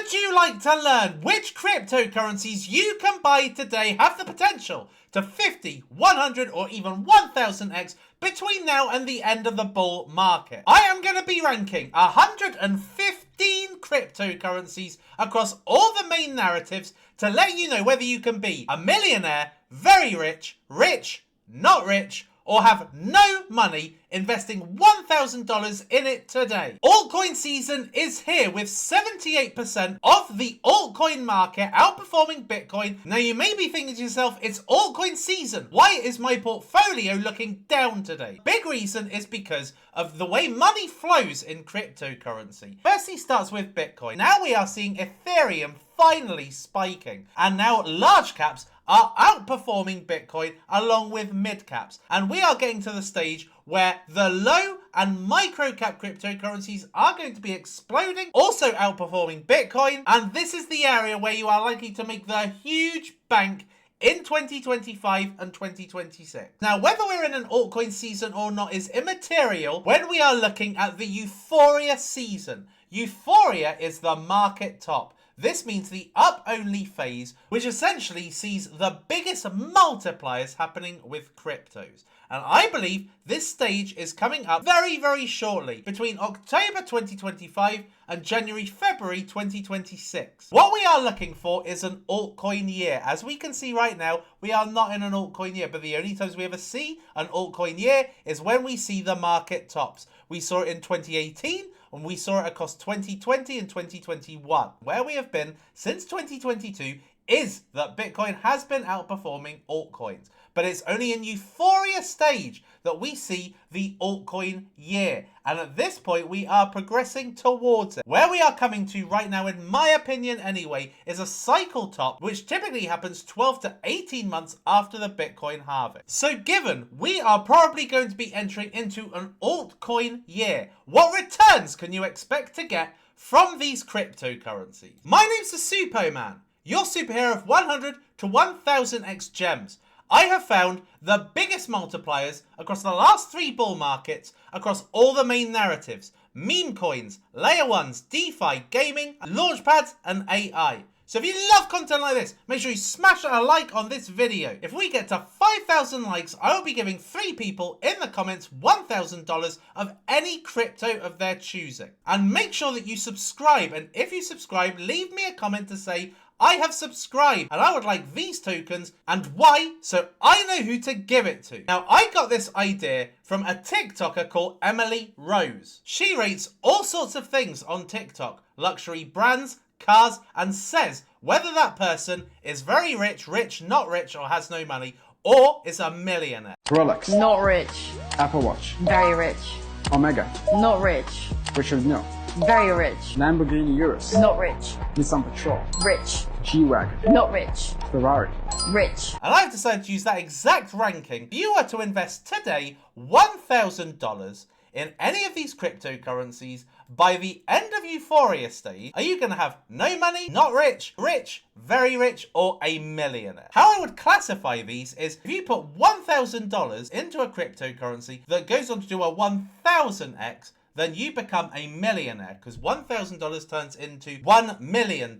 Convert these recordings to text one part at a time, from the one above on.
Would you like to learn which cryptocurrencies you can buy today have the potential to 50, 100 or even 1000x between now and the end of the bull market? I am going to be ranking 115 cryptocurrencies across all the main narratives to let you know whether you can be a millionaire, very rich, rich, not rich, or have no money investing $1,000 in it today. Altcoin season is here with 78% of the altcoin market outperforming Bitcoin. Now you may be thinking to yourself, it's altcoin season. Why is my portfolio looking down today? Big reason is because of the way money flows in cryptocurrency. Firstly starts with Bitcoin. Now we are seeing Ethereum finally spiking, and now large caps are outperforming Bitcoin along with mid caps, and we are getting to the stage where the low and micro cap cryptocurrencies are going to be exploding, also outperforming Bitcoin, and this is the area where you are likely to make the huge bank in 2025 and 2026. Now, whether we're in an altcoin season or not is immaterial when we are looking at the euphoria season. Euphoria is the market top. This means the up-only phase, which essentially sees the biggest multipliers happening with cryptos. And I believe this stage is coming up very, very shortly, between October 2025 and January-February 2026. What we are looking for is an altcoin year. As we can see right now, we are not in an altcoin year, but the only times we ever see an altcoin year is when we see the market tops. We saw it in 2018, and we saw it across 2020 and 2021. Where we have been since 2022 is that Bitcoin has been outperforming altcoins, but it's only in euphoria stage that we see the altcoin year. And at this point, we are progressing towards it. Where we are coming to right now, in my opinion anyway, is a cycle top, which typically happens 12 to 18 months after the Bitcoin halving. So given we are probably going to be entering into an altcoin year, what returns can you expect to get from these cryptocurrencies? My name's the Suppoman, your superhero of 100 to 1000x gems. I have found the biggest multipliers across the last 3 bull markets across all the main narratives: meme coins, layer 1s, DeFi, gaming, launchpads, and AI. So if you love content like this, make sure you smash a like on this video. If we get to 5,000 likes, I will be giving 3 people in the comments $1,000 of any crypto of their choosing. And make sure that you subscribe, and if you subscribe, leave me a comment to say, I have subscribed and I would like these tokens and why, so I know who to give it to. Now, I got this idea from a TikToker called Emily Rose. She rates all sorts of things on TikTok, luxury brands, cars, and says whether that person is very rich, rich, not rich, or has no money, or is a millionaire. Rolex. Not rich. Apple Watch. Very rich. Omega. Not rich. Richard Mille. Very rich. Lamborghini Urus. Not rich. Nissan Patrol. Rich. G-Wagon. Not rich. Ferrari. Rich. And I've decided to use that exact ranking. If you were to invest today $1,000 in any of these cryptocurrencies, by the end of euphoria stage, are you going to have no money, not rich, rich, very rich, or a millionaire? How I would classify these is if you put $1,000 into a cryptocurrency that goes on to do a 1000x, then you become a millionaire, because $1,000 turns into $1 million.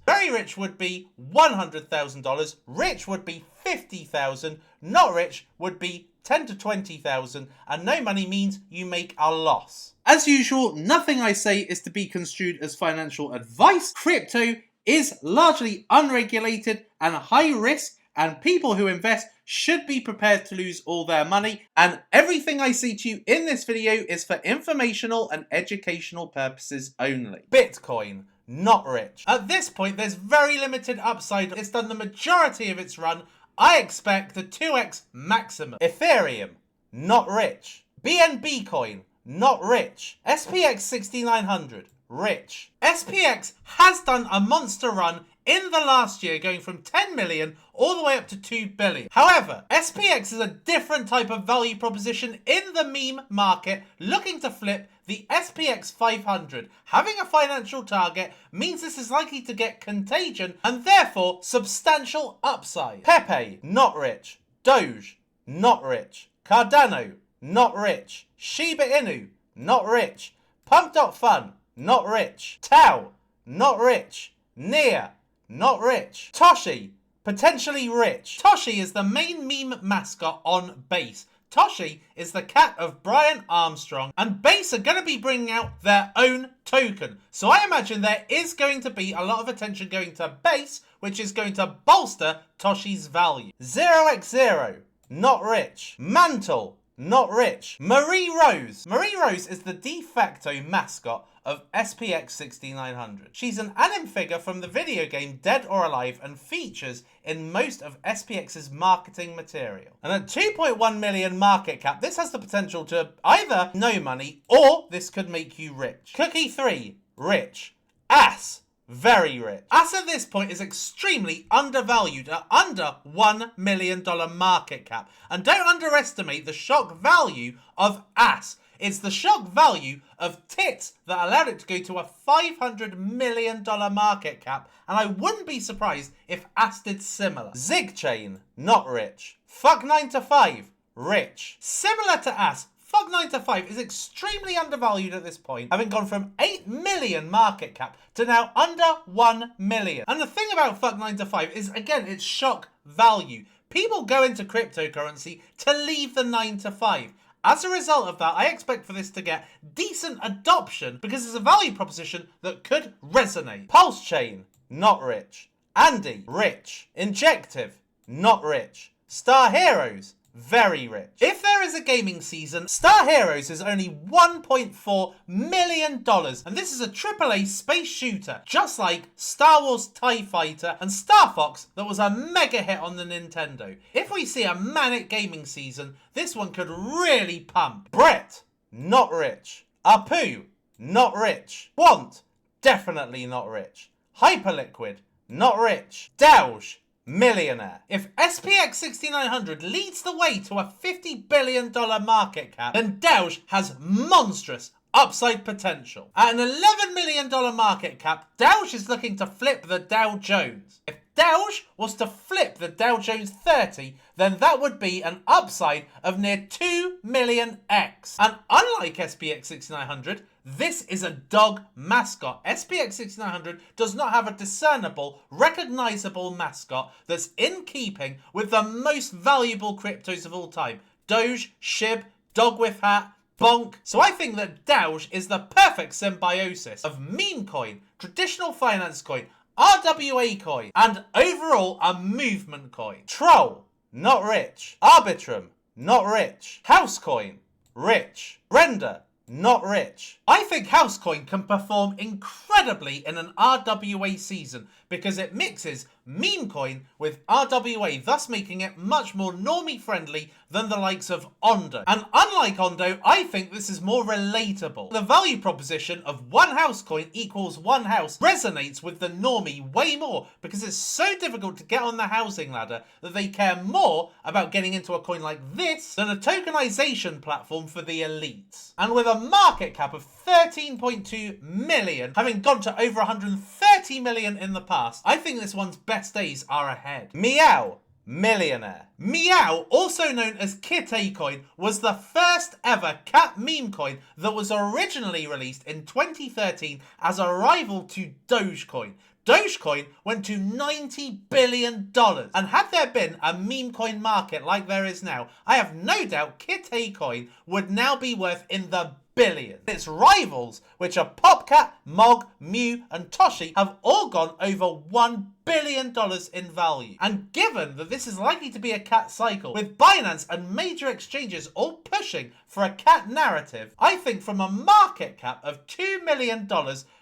Very rich would be $100,000, rich would be $50,000, not rich would be $10,000 to $20,000, and no money means you make a loss. As usual, nothing I say is to be construed as financial advice. Crypto is largely unregulated and high risk, and people who invest should be prepared to lose all their money. And everything I say to you in this video is for informational and educational purposes only. Bitcoin, not rich. At this point, there's very limited upside. It's done the majority of its run. I expect the 2x maximum. Ethereum, not rich. BNB coin, not rich. SPX 6900, rich. SPX has done a monster run in the last year, going from 10 million all the way up to 2 billion. However, SPX is a different type of value proposition in the meme market, looking to flip the SPX 500. Having a financial target means this is likely to get contagion and therefore substantial upside. Pepe, not rich. Doge, not rich. Cardano, not rich. Shiba Inu, not rich. Pump.fun, not rich. Tau, not rich. Nia, not rich. Toshi, potentially rich. Toshi is the main meme mascot on Base. Toshi is the cat of Brian Armstrong, and Base are going to be bringing out their own token. So I imagine there is going to be a lot of attention going to Base, which is going to bolster Toshi's value. 0x0, not rich. Mantle, not rich. Marie Rose. Marie Rose is the de facto mascot of SPX 6900. She's an anime figure from the video game Dead or Alive and features in most of SPX's marketing material. And at 2.1 million market cap, this has the potential to either no money or this could make you rich. Cookie 3, rich. Ass, very rich. Ass at this point is extremely undervalued at under $1 million market cap. And don't underestimate the shock value of Ass. It's the shock value of tits that allowed it to go to a $500 million market cap, and I wouldn't be surprised if Ass did similar. Zig Chain, not rich. Fuck 9 to 5, rich. Similar to Ass, Fuck 9 to 5 is extremely undervalued at this point, having gone from 8 million market cap to now under 1 million. And the thing about Fuck 9 to 5 is, again, it's shock value. People go into cryptocurrency to leave the 9 to 5. As a result of that, I expect for this to get decent adoption because it's a value proposition that could resonate. Pulse Chain, not rich. Andy, rich. Injective, not rich. Star Heroes, very rich. If there is a gaming season, Star Heroes is only $1.4 million, and this is a AAA space shooter, just like Star Wars TIE Fighter and Star Fox that was a mega hit on the Nintendo. If we see a manic gaming season, this one could really pump. Brett, not rich. Apu, not rich. Want, definitely not rich. Hyperliquid, not rich. Doge, millionaire. If SPX 6900 leads the way to a $50 billion market cap, then Doge has monstrous upside potential. At an $11 million market cap, Doge is looking to flip the Dow Jones. If Doge was to flip the Dow Jones 30, then that would be an upside of near 2 million X. And unlike SPX 6900, this is a dog mascot. SPX 6900 does not have a discernible, recognizable mascot that's in keeping with the most valuable cryptos of all time. Doge, Shib, Dog with Hat, Bonk. So I think that Doge is the perfect symbiosis of meme coin, traditional finance coin, RWA coin, and overall a movement coin. Troll, not rich. Arbitrum, not rich. Housecoin, rich. Render, not rich. I think Housecoin can perform incredibly in an RWA season because it mixes meme coin with RWA, thus making it much more normie friendly than the likes of Ondo. And unlike Ondo, I think this is more relatable. The value proposition of one house coin equals one house resonates with the normie way more because it's so difficult to get on the housing ladder that they care more about getting into a coin like this than a tokenization platform for the elites. And with a market cap of 13.2 million, having gone to over 130 million in the past, I think this one's best days are ahead. Meow, millionaire. Meow, also known as Kit Coin, was the first ever cat meme coin that was originally released in 2013 as a rival to Dogecoin. Dogecoin went to $90 billion. And had there been a meme coin market like there is now, I have no doubt Kit Coin would now be worth in the billions. Its rivals, which are Popcat, Mog, Mew, and Toshi, have all gone over $1 billion in value. And given that this is likely to be a cat cycle, with Binance and major exchanges all pushing for a cat narrative, I think from a market cap of $2 million,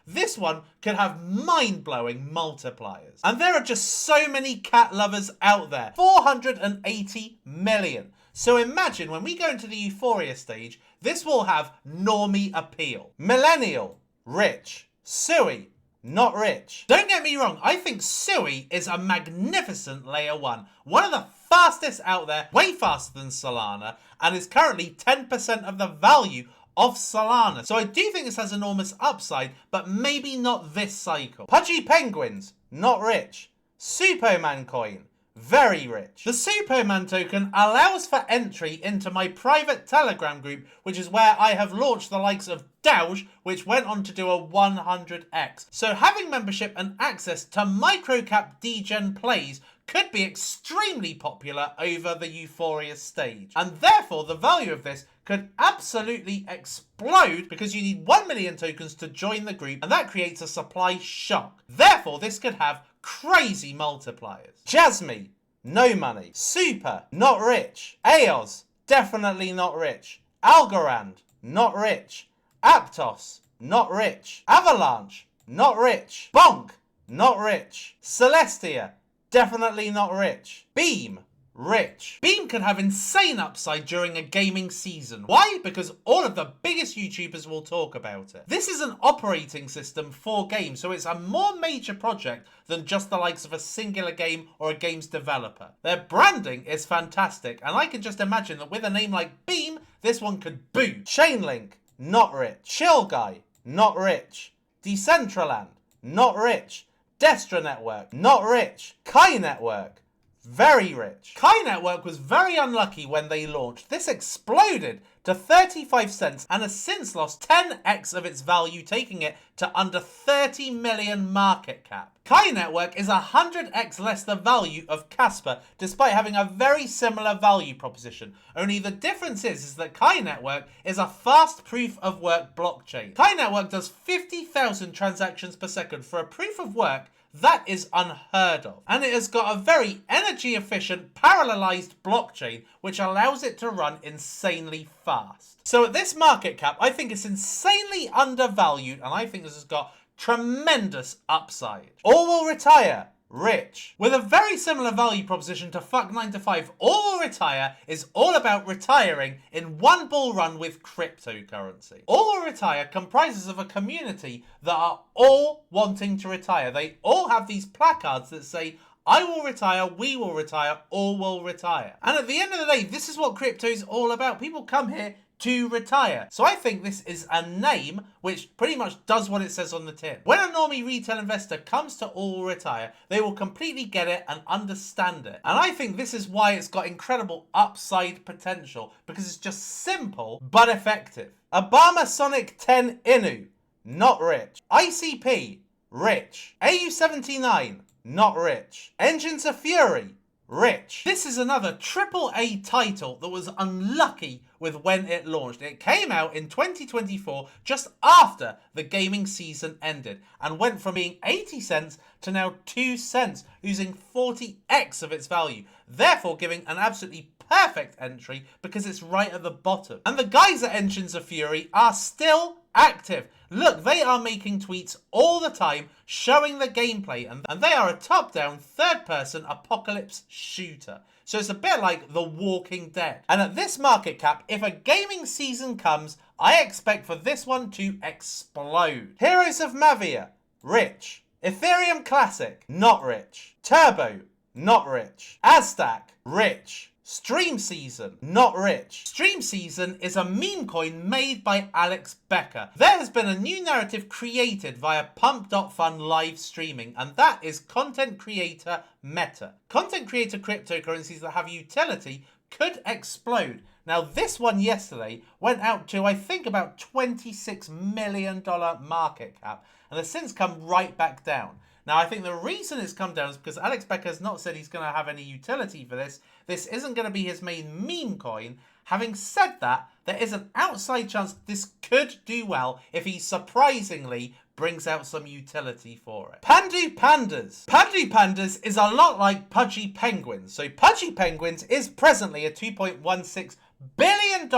this one could have mind-blowing multipliers. And there are just so many cat lovers out there. 480 million. So imagine when we go into the euphoria stage, this will have normie appeal. Millennial, rich. Sui, not rich. Don't get me wrong, I think Sui is a magnificent layer 1. One of the fastest out there, way faster than Solana, and is currently 10% of the value of Solana. So I do think this has enormous upside, but maybe not this cycle. Pudgy Penguins, not rich. Suppoman coin, very rich. The Suppoman token allows for entry into my private Telegram group, which is where I have launched the likes of Doge, which went on to do a 100x. So having membership and access to microcap degen plays could be extremely popular over the Euphoria stage. And therefore, the value of this could absolutely explode because you need 1 million tokens to join the group, and that creates a supply shock. Therefore, this could have crazy multipliers. Jasmine, no money. Super, not rich. Aeos, definitely not rich. Algorand, not rich. Aptos, not rich. Avalanche, not rich. Bonk, not rich. Celestia, definitely not rich. Beam, rich. Beam can have insane upside during a gaming season. Why? Because all of the biggest YouTubers will talk about it. This is an operating system for games, so it's a more major project than just the likes of a singular game or a game's developer. Their branding is fantastic, and I can just imagine that with a name like Beam, this one could boom. Chainlink, not rich. Chill Guy, not rich. Decentraland, not rich. Destra Network, not rich. Kai Network, very rich. Kai Network was very unlucky when they launched. This exploded to 35 cents and has since lost 10x of its value, taking it to under 30 million market cap. Kai Network is 100x less the value of Casper, despite having a very similar value proposition. Only the difference is that Kai Network is a fast proof of work blockchain. Kai Network does 50,000 transactions per second for a proof of work. That is unheard of. And it has got a very energy efficient parallelized blockchain which allows it to run insanely fast. So at this market cap, I think it's insanely undervalued, and I think this has got tremendous upside. All will retire. Rich. With a very similar value proposition to Fuck 9 to 5, All Will Retire is all about retiring in one bull run with cryptocurrency. All Will Retire comprises of a community that are all wanting to retire. They all have these placards that say, I will retire, we will retire, all will retire. And at the end of the day, this is what crypto is all about. People come here to retire. So I think this is a name which pretty much does what it says on the tin. When a normie retail investor comes to All Will Retire, they will completely get it and understand it. And I think this is why it's got incredible upside potential, because it's just simple but effective. Obama Sonic 10 Inu, not rich. ICP, rich. AU79, not rich. Engines of Fury, rich. This is another AAA title that was unlucky with when it launched. It came out in 2024, just after the gaming season ended, and went from being 80 cents to now 2 cents, losing 40x of its value, therefore giving an absolutely perfect entry because it's right at the bottom. And the guys at Engines of Fury are still active. Look, they are making tweets all the time showing the gameplay, and they are a top-down, third-person apocalypse shooter. So it's a bit like The Walking Dead. And at this market cap, if a gaming season comes, I expect for this one to explode. Heroes of Mavia, rich. Ethereum Classic, not rich. Turbo, not rich. Azstack, rich. Stream Season, not rich. Stream Season is a meme coin made by Alex Becker. There has been a new narrative created via Pump.fun live streaming, and that is content creator meta. Content creator cryptocurrencies that have utility could explode. Now, this one yesterday went out to, I think, about $26 million market cap, and has since come right back down. Now, I think the reason it's come down is because Alex Becker has not said he's going to have any utility for this. This isn't going to be his main meme coin. Having said that, there is an outside chance this could do well if he surprisingly brings out some utility for it. Pandu Pandas. Pandu Pandas is a lot like Pudgy Penguins. So Pudgy Penguins is presently a $2.16 billion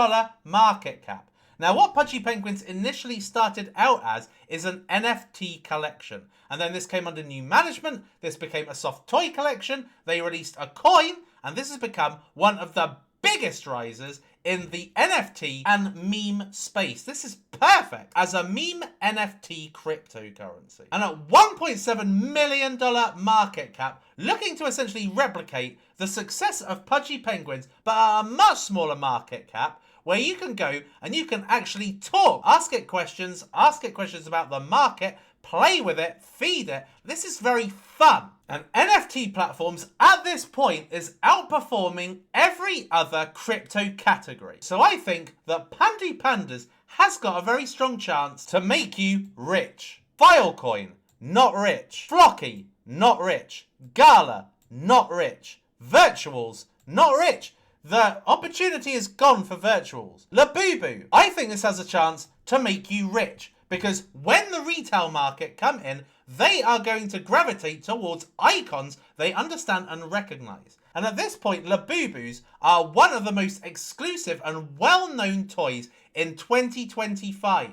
market cap. Now, what Pudgy Penguins initially started out as is an NFT collection. And then this came under new management. This became a soft toy collection. They released a coin. And this has become one of the biggest risers in the NFT and meme space. This is perfect as a meme NFT cryptocurrency. And at $1.7 million market cap, looking to essentially replicate the success of Pudgy Penguins, but at a much smaller market cap, where you can go and you can actually talk, ask it questions about the market, play with it, feed it. This is very fun. And NFT platforms at this point is outperforming every other crypto category. So I think that Pandy Pandas has got a very strong chance to make you rich. Filecoin, not rich. Flocky, not rich. Gala, not rich. Virtuals, not rich. The opportunity is gone for virtuals. Labubu, I think this has a chance to make you rich, because when the retail market come in, they are going to gravitate towards icons they understand and recognize. And at this point, Labubus are one of the most exclusive and well-known toys in 2025.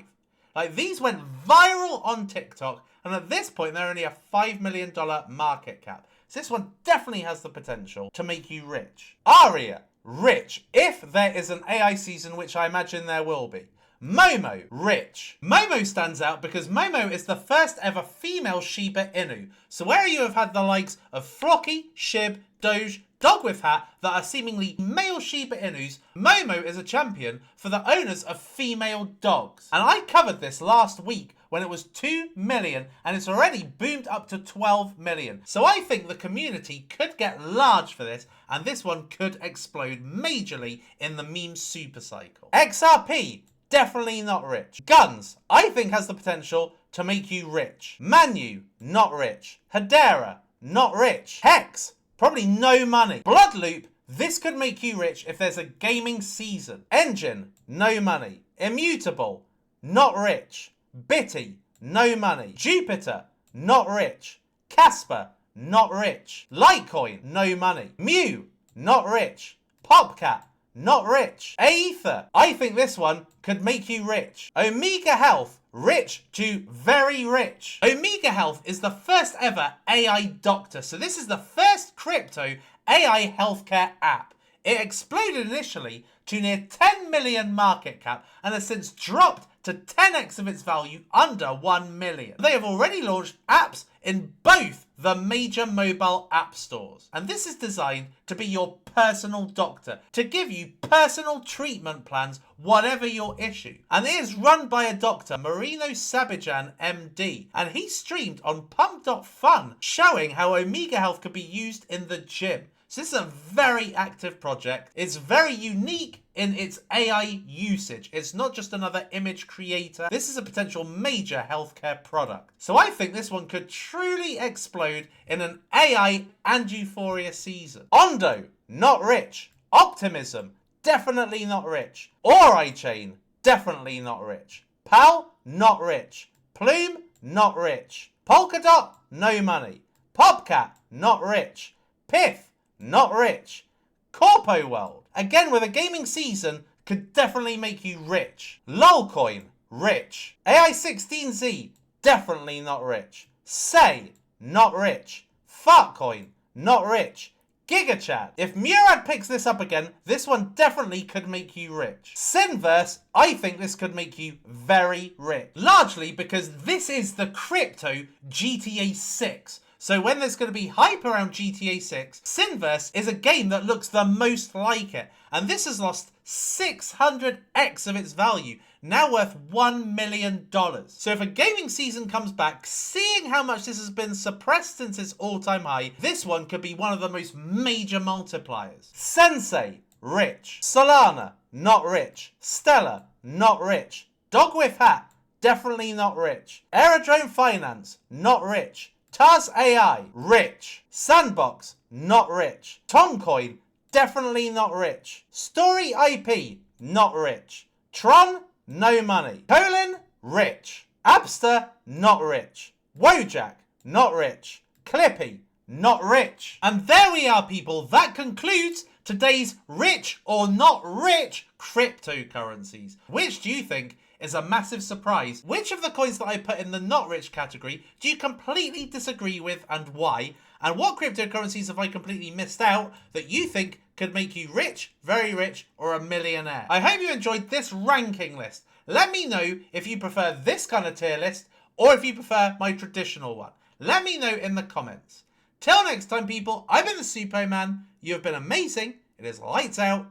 Like, these went viral on TikTok, and at this point, they're only a $5 million market cap. So this one definitely has the potential to make you rich. Aria, rich, if there is an AI season, which I imagine there will be. Momo, rich. Momo stands out because Momo is the first ever female Shiba Inu. So where you have had the likes of Flocky, Shib, Doge, Dog with Hat that are seemingly male Shiba Inus, Momo is a champion for the owners of female dogs. And I covered this last week when it was 2 million and it's already boomed up to 12 million. So I think the community could get large for this, and this one could explode majorly in the meme super cycle. XRP, definitely not rich. Guns, I think has the potential to make you rich. Manu, not rich. Hedera, not rich. Hex, probably no money. Bloodloop, this could make you rich if there's a gaming season. Engine, no money. Immutable, not rich. Bitty, no money. Jupiter, not rich. Casper, not rich. Litecoin, no money. Mew, not rich. Popcat, not rich. Aether, I think this one could make you rich. Omega Health, rich to very rich. Omega Health is the first ever AI doctor. So this is the first crypto AI healthcare app. It exploded initially to near 10 million market cap and has since dropped to 10x of its value under 1 million. They have already launched apps in both the major mobile app stores. And this is designed to be your personal doctor, to give you personal treatment plans, whatever your issue. And it is run by a doctor, Marino Sabijan, MD. And he streamed on pump.fun, showing how Omega Health could be used in the gym. So this is a very active project. It's very unique in its AI usage. It's not just another image creator. This is a potential major healthcare product. So I think this one could truly explode in an AI and euphoria season. Ondo, not rich. Optimism, definitely not rich. Ori Chain, definitely not rich. Pal, not rich. Plume, not rich. Polkadot, no money. Popcat, not rich. Pith, not rich. Corpo World, again with a gaming season, could definitely make you rich. Lolcoin, rich. AI16Z, definitely not rich. Say, not rich. Fartcoin, not rich. GigaChat, if Murad picks this up again, this one definitely could make you rich. Sinverse, I think this could make you very rich. Largely because this is the crypto GTA 6. So when there's going to be hype around GTA 6, Sinverse is a game that looks the most like it. And this has lost 600x of its value, now worth $1 million. So if a gaming season comes back, seeing how much this has been suppressed since its all-time high, this one could be one of the most major multipliers. Sensei, rich. Solana, not rich. Stellar, not rich. Dog with Hat, definitely not rich. Aerodrome Finance, not rich. Taz AI, rich. Sandbox, not rich. Toncoin, definitely not rich. Story IP, not rich. Tron, no money. Colin, rich. Abster, not rich. Wojak, not rich. Clippy, not rich. And there we are, people. That concludes today's rich or not rich cryptocurrencies. Which do you think is a massive surprise? Which of the coins that I put in the not rich category do you completely disagree with, and why? And what cryptocurrencies have I completely missed out that you think could make you rich, very rich, or a millionaire? I hope you enjoyed this ranking list. Let me know if you prefer this kind of tier list or if you prefer my traditional one. Let me know in the comments. Till next time, people, I've been the Suppoman. You have been amazing. It is lights out,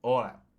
all out.